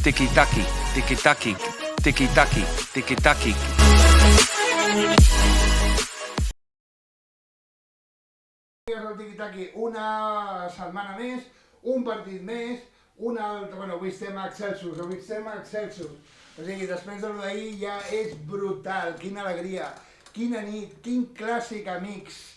tiki-taki, tiki-taki, tiki-taki, tiki-taki. El tiki-taki una setmana més, un partit més, un altre... Bueno, avui estem a Excelsius. O sigui, després de l'ahir ja és brutal, quina alegria, quina nit, quin clàssic, amics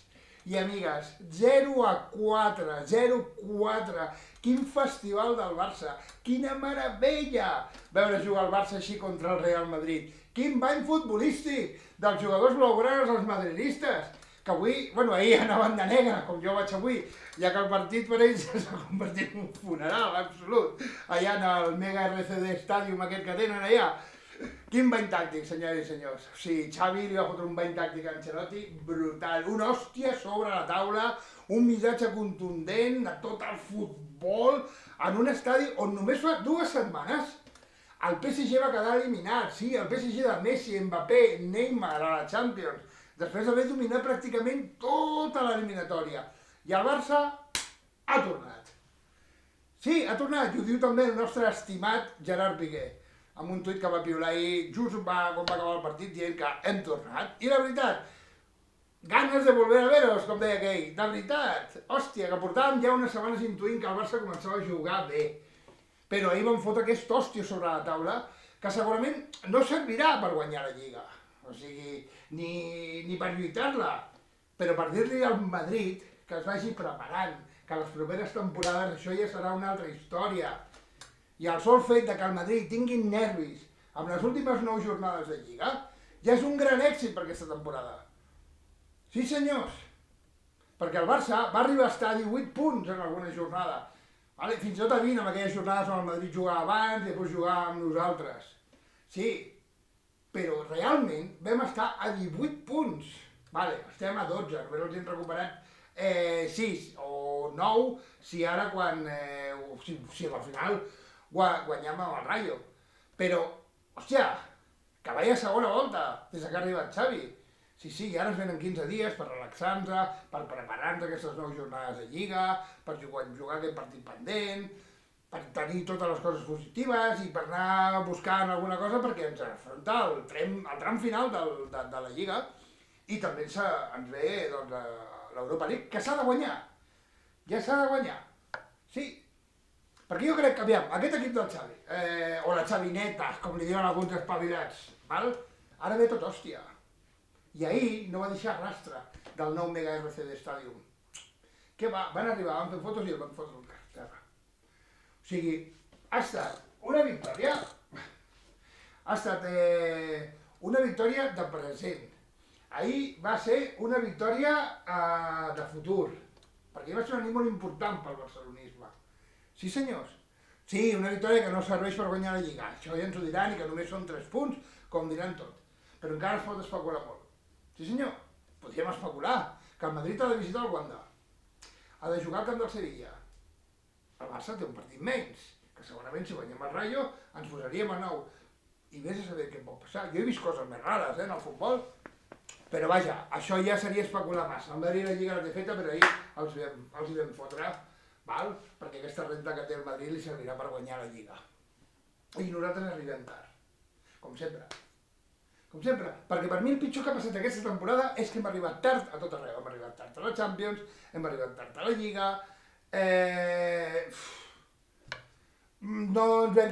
i amigues. 0-4, 0-4, quin festival del Barça, quina meravella veure jugar el Barça així contra el Real Madrid. Quin bany futbolístic dels jugadors blaugranes als madridistes, que avui, bueno, ahir anaven de negre, com jo vaig avui, ja que el partit per ells s'ha convertit en un funeral absolut, allà en el Mega RCD Stadium aquest que tenen allà. Quin bany tàctic, senyores i senyors. O sigui, Xavi li va fotre un bany tàctic a Ancelotti brutal, una hòstia sobre la taula, un missatge contundent de tot el futbol en un estadi on només fa 2 setmanes el PSG va quedar eliminat, sí, el PSG de Messi, Mbappé, Neymar a la Champions, després d'haver dominat pràcticament tota l'eliminatòria. I el Barça ha tornat. Sí, ha tornat, i ho diu també el nostre estimat Gerard Piqué, amb un tuit que va piular ahir just quan va acabar el partit dient que hem tornat. I la veritat, ganes de volver a veros, com deia aquell, de veritat. Hòstia, que portàvem ja unes setmanes intuint que el Barça començava a jugar bé. Però ahir van fotre aquest hòstia sobre la taula que segurament no servirà per guanyar la Lliga. O sigui, ni per lluitar-la, però per dir-li al Madrid que es vagi preparant, que les properes temporades això ja serà una altra història. I el sol fet que el Madrid tingui nervis amb les últimes 9 jornades de Lliga ja és un gran èxit per aquesta temporada. Sí, senyors, perquè el Barça va arribar a estar a 18 punts en alguna jornada. Fins i tot a 20 en aquelles jornades on el Madrid jugava abans i després jugava amb nosaltres. Sí, però realment vam estar a 18 punts. Estem a 12, només els hem recuperat 6 o 9 si ara quan... si al final guanyem amb el Rayo. Però, hòstia, que vaya segona volta des que ha arribat Xavi. Sí, ara ens venen 15 dies per relaxar-nos, per preparar-nos aquestes 9 jornades de Lliga, per jugar aquest partit pendent, per tenir totes les coses positives i per anar buscant alguna cosa perquè ens afronta el tram final de la Lliga i també ens ve l'Europa League, que s'ha de guanyar. Ja s'ha de guanyar. Sí. Perquè jo crec que, aviam, aquest equip del Xavi, o la Xavineta, com li diuen alguns espavilats, ara ve tot hòstia. I ahir no va deixar rastre del nou Mega RCD Stadium. Què va? Van arribar, van fer fotos i el van fotre al terra. O sigui, ha estat una victòria. Ha estat una victòria de present. Ahir va ser una victòria de futur. Perquè va ser una nit molt important pel barcelonisme. Sí, senyors. Sí, una victòria que no serveix per guanyar la Lliga. Això ja ens ho diran i que només són 3 punts, com diran tot. Però encara es pot especular molt. Sí, senyor, podríem especular que el Madrid ha de visitar el Wanda, ha de jugar al camp del Sevilla. El Barça té un partit menys, que segurament si guanyem el Rayo ens posaríem a 9. I vés a saber què pot passar. Jo he vist coses més rares en el futbol, però vaja, això ja seria especular massa. El Madrid la Lliga la té feta, però ahir els hi vam fotre, perquè aquesta renta que té el Madrid li servirà per guanyar la Lliga. I nosaltres arribem tard, com sempre. Com sempre, perquè per mi el pitjor que ha passat aquesta temporada és que hem arribat tard a tot arreu. Hem arribat tard a la Champions, hem arribat tard a la Lliga, no va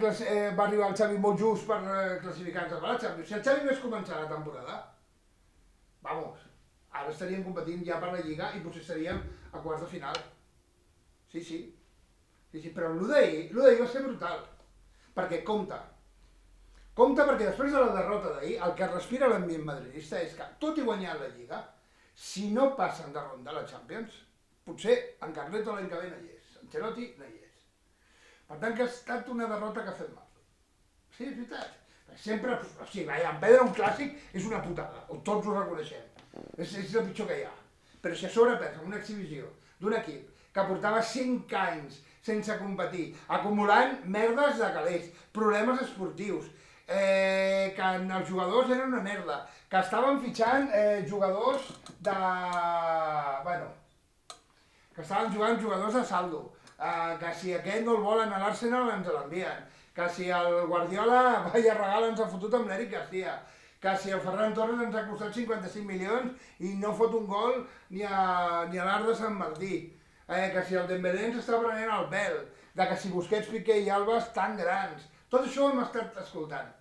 arribar el Xavi molt just per classificar-nos a la Champions. Si el Xavi hagués començat la temporada, ara estaríem competint ja per la Lliga i potser estaríem a quarts de final. Sí, però el d'ahir va ser brutal, perquè compta perquè després de la derrota d'ahir, el que respira l'ambient madridista és que, tot i guanyar la Lliga, si no passen de ronda a la Champions, potser en Carleto l'any que ve no hi és, Ancelotti no hi és. Per tant, que ha estat una derrota que ha fet mal. Sí, és veritat. Sempre, o sigui, en perdre un clàssic és una putada, tots ho reconeixem. És el pitjor que hi ha. Però si a sobre perds una exhibició d'un equip que portava 5 anys sense competir, acumulant merdes de calés, problemes esportius, que els jugadors eren una merda, que estaven fitxant jugadors de... que estaven jugant jugadors de saldo, que si aquest no el volen a l'Arsenal ens l'envien, que si el Guardiola, vaya regal, ens ha fotut amb l'Eric Garcia, que si el Ferran Torres ens ha costat 55 milions i no fot un gol ni a l'Arc de Sant Martí, que si el Dembélé ens està prenent el pèl, que si Busquets, Piqué i Alba estan grans, tot això ho hem estat escoltant.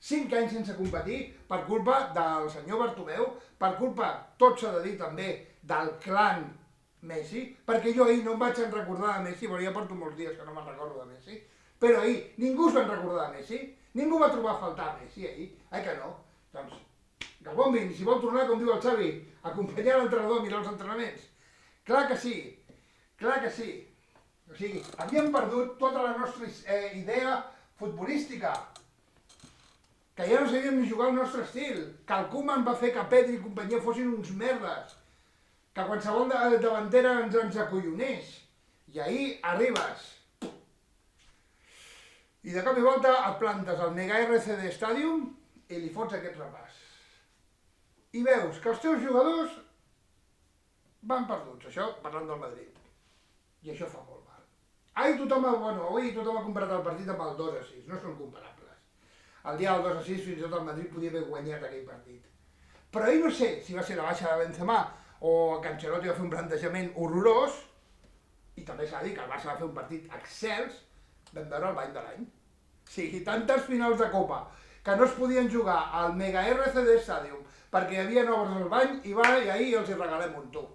5 anys sense competir per culpa del senyor Bartomeu, per culpa, tot s'ha de dir també, del clan Messi, perquè jo ahir no em vaig recordar de Messi, però ja porto molts dies que no me'n recordo de Messi, però ahir ningú es va recordar de Messi, ningú va trobar a faltar a Messi ahir, que no? Doncs, que el bon vin, si vol tornar, com diu el Xavi, acompanyar l'entrenador a mirar els entrenaments. Clar que sí, clar que sí. O sigui, havíem perdut tota la nostra idea futbolística, que ja no sabíem ni jugar al nostre estil, que el Koeman va fer que Pedri i companyia fossin uns merdes, que qualsevol davantera ens acollonés. I ahir arribes. I de cop i volta et plantes al Mega RCD Stadium i li fots aquest repàs. I veus que els teus jugadors van perduts, això parlant del Madrid. I això fa molt mal. Avui tothom ha comparat el partit amb el 2-6, no són comparables. El dia del 2-6 fins i tot el Madrid podia haver guanyat aquell partit. Però ahir no sé si va ser la baixa de Benzema o que Ancelotti va fer un plantejament horrorós, i també s'ha de dir que el Barça va fer un partit excels, vam veure el bany de l'any. O sigui, tantes finals de Copa que no es podien jugar al Mega RCD Stadium perquè hi havia obres al bany i ahir els hi regalem un tu.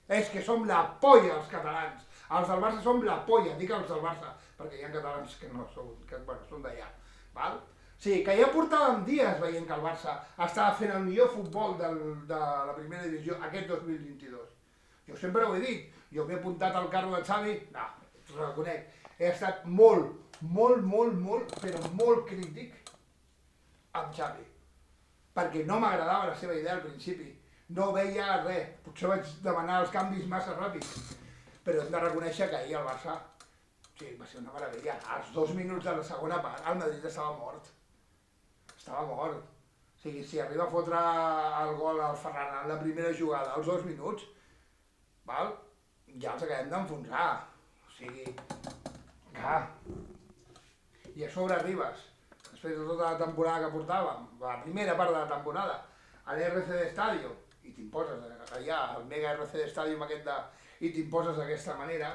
És que som la polla els catalans. Els del Barça som la polla, dic els del Barça, perquè hi ha catalans que no són, són d'allà. Sí, que ja portàvem dies veient que el Barça estava fent el millor futbol de la primera divisió aquest 2022. Jo sempre ho he dit, jo m'he apuntat al carro de Xavi, no, t'ho reconec, he estat molt, però molt crític amb Xavi, perquè no m'agradava la seva idea al principi, no veia res, potser vaig demanar els canvis massa ràpids, però hem de reconèixer que ahir el Barça, sí, va ser una meravella, als 2 minuts de la segona part el Madrid estava mort. Estava mort. O sigui, si arriba a fotre el gol al Ferran en la primera jugada als 2 minuts, ja els acabem d'enfonsar. O sigui, clar. I a sobre arribes, després de tota la temporada que portàvem, la primera part de la temporada, a l'RCD Stadium, i t'imposes allà, al Mega RCD Stadium i t'imposes d'aquesta manera,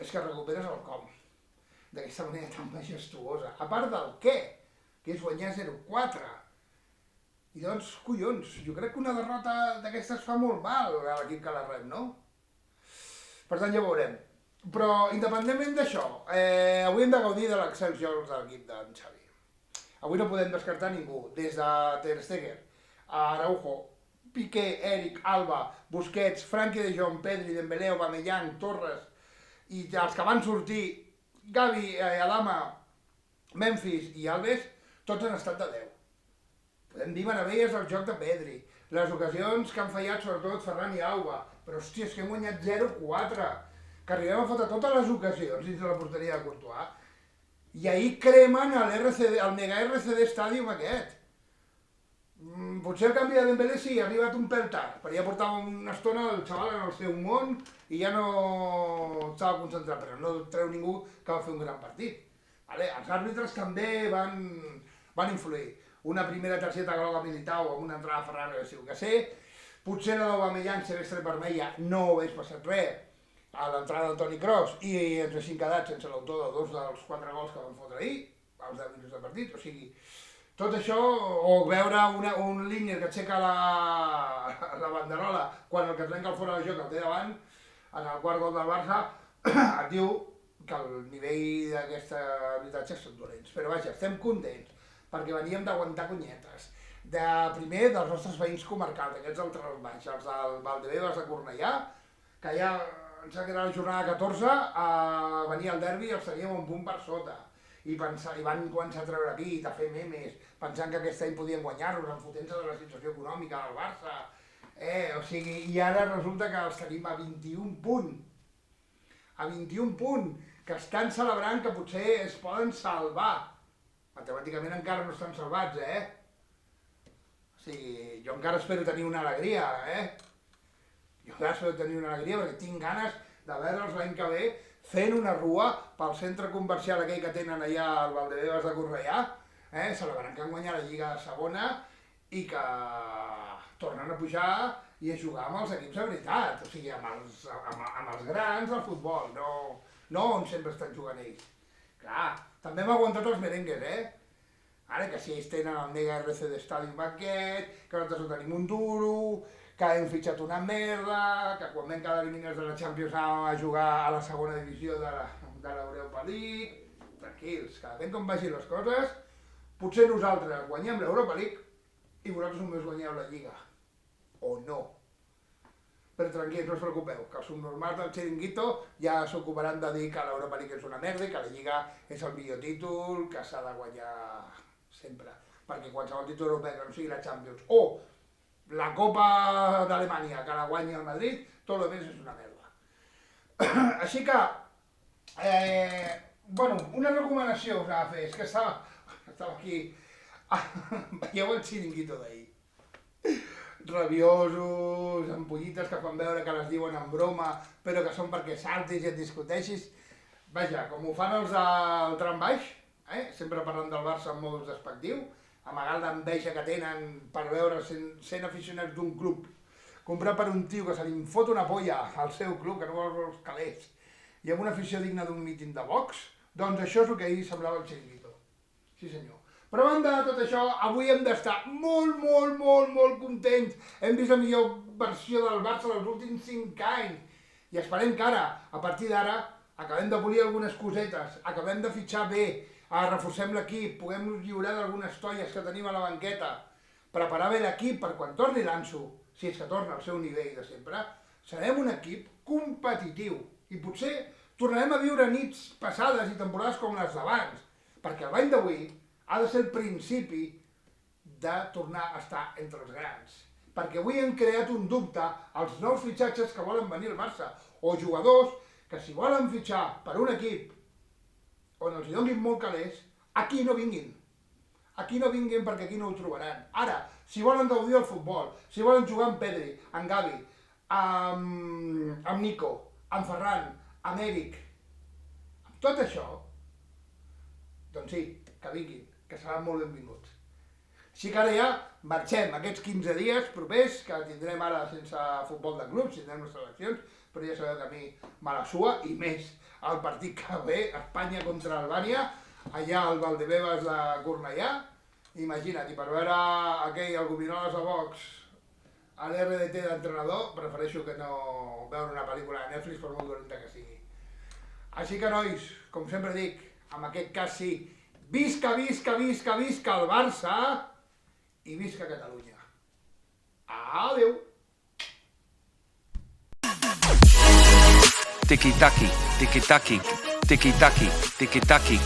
és que recuperes el com. D'aquesta manera tan majestuosa. A part del què? Que és guanyar 0-4. I doncs, collons, jo crec que una derrota d'aquestes fa molt mal a l'equip que la rep, no? Per tant, ja veurem. Però, independentment d'això, avui hem de gaudir de l'excel·lió de l'equip d'en Xavi. Avui no podem descartar ningú, des de Ter Stegen, Araujo, Piqué, Eric, Alba, Busquets, Frenkie de Jong, Pedri, Dembélé, Aubameyang, Torres, i els que van sortir, Gavi, Adama, Memphis i Alves, tots han estat de 10. Podem dir meravelles del joc de Pedri, les ocasions que han fallat sobretot Ferran i Alba, però hòstia, és que hem guanyat 0-4, que arribem a fotre totes les ocasions dins de la porteria de Courtois, i ahir cremen el Mega RCD Stadium aquest. Potser el canvi de Dembélé sí, ha arribat un pèl tard, perquè ja portava una estona el xaval en el seu món i ja no estava concentrat, però no treu ningú que va fer un gran partit. Els àrbitres també van influir. Una primera targeta groga a Militao amb una entrada a Ferran, que sé. Potser la d'Aubameyang, si hagués tret vermella, no hagués passat res a l'entrada del Toni Kroos i ens haguessin quedat sense l'autor de 2 dels 4 gols que van fotre ahir, als 10 minuts de partit. O sigui, tot això, o veure un línier que aixeca la banderola quan el que trenca el fora de joc el té davant, en el quart gol del Barça, et diu que el nivell d'aquest habitatge són dolents. Però vaja, estem contents, perquè veníem d'aguantar conyetes. Primer, dels nostres veïns comarcals, aquests del Terrós Baix, els del Valdebebas de Cornellà, que ja, em sembla que era la jornada 14, venia el derbi i els teníem un punt per sota. I van començar a treure pit, a fer memes, pensant que aquest any podien guanyar-los, enfotent-se de la situació econòmica del Barça. O sigui, i ara resulta que els tenim a 21 punts. A 21 punts, que estan celebrant que potser es poden salvar. Matemàticament encara no estan salvats, O sigui, jo encara espero tenir una alegria, Jo encara espero tenir una alegria perquè tinc ganes de veure'ls l'any que ve fent una rua pel centre comercial aquell que tenen allà al Valdebebas de Cornellà, celebrant que han guanyat la Lliga de Segona i que tornen a pujar i a jugar amb els equips de veritat, o sigui, amb els grans del futbol, no on sempre estan jugant ells. Clar, també hem aguantat els merengues, Ara que si ells tenen el Mega RC Stadium aquest, que nosaltres no tenim un duro, que hem fitxat una merda, que quan vam quedar eliminats de la Champions anàvem a jugar a la segona divisió de l'Europa League. Tranquils, cada vegada com vagin les coses, potser nosaltres guanyem l'Europa League i vosaltres només guanyeu la Lliga. O no. Però tranquils, no us preocupeu, que els subnormals del Chiringuito ja s'ocuparan de dir que l'Europa League és una merda i que la Lliga és el millor títol, que s'ha de guanyar sempre. Perquè qualsevol títol europeu que no sigui la Champions o la Copa d'Alemanya que la guanyi el Madrid, tot el més és una merda. Així que, una recomanació us ha de fer, és que estava aquí, veieu el Chiringuito d'ahir? Rabiosos, ampollites que fan veure que les diuen en broma, però que són perquè saltis i et discuteixis. Vaja, com ho fan els del tram baix, sempre parlant del Barça en modus despectiu, amagant l'enveja que tenen per veure sent aficionats d'un club, comprat per un tio que se li fot una polla al seu club, que no vol els calés, i amb una afició digna d'un míting de Vox, doncs això és el que ahir semblava el Chiringuito. Sí senyor. Però a banda de tot això, avui hem d'estar molt contents. Hem vist la millor versió del Barça dels últims 5 anys. I esperem que ara, a partir d'ara, acabem de polir algunes cosetes, acabem de fitxar bé, reforcem l'equip, puguem nos lliurar d'algunes tolles que tenim a la banqueta, preparar bé l'equip per quan torni l'Ansu, si és que torna al seu nivell de sempre, serem un equip competitiu. I potser tornarem a viure nits passades i temporades com les d'abans, perquè el bany d'avui ha de ser el principi de tornar a estar entre els grans. Perquè avui hem creat un dubte als nous fitxatges que volen venir al Barça, o jugadors que si volen fitxar per un equip on els hi donin molt calés, aquí no vinguin. Aquí no vinguin perquè aquí no ho trobaran. Ara, si volen gaudir del futbol, si volen jugar amb Pedri, amb Gavi, amb Nico, amb Ferran, amb Eric, amb tot això, doncs sí, que vinguin, que seran molt benvinguts. Així que ara ja marxem aquests 15 dies propers, que tindrem ara sense futbol de clubs, tindrem les seleccions, però ja sabeu que a mi me la sua, i més el partit que ve, Espanya contra Albània, allà al Valdebebas de Cornellà. Imagina't, i per veure el Gominoles a Vox a l'RDT d'entrenador, prefereixo que no veure una pel·lícula de Netflix, per molt dolenta que sigui. Així que, nois, com sempre dic, en aquest cas sí, visca, visca, visca, visca el Barça i visca Catalunya. Adéu! Tiki-taki, tiki-taki, tiki-taki, tiki-taki.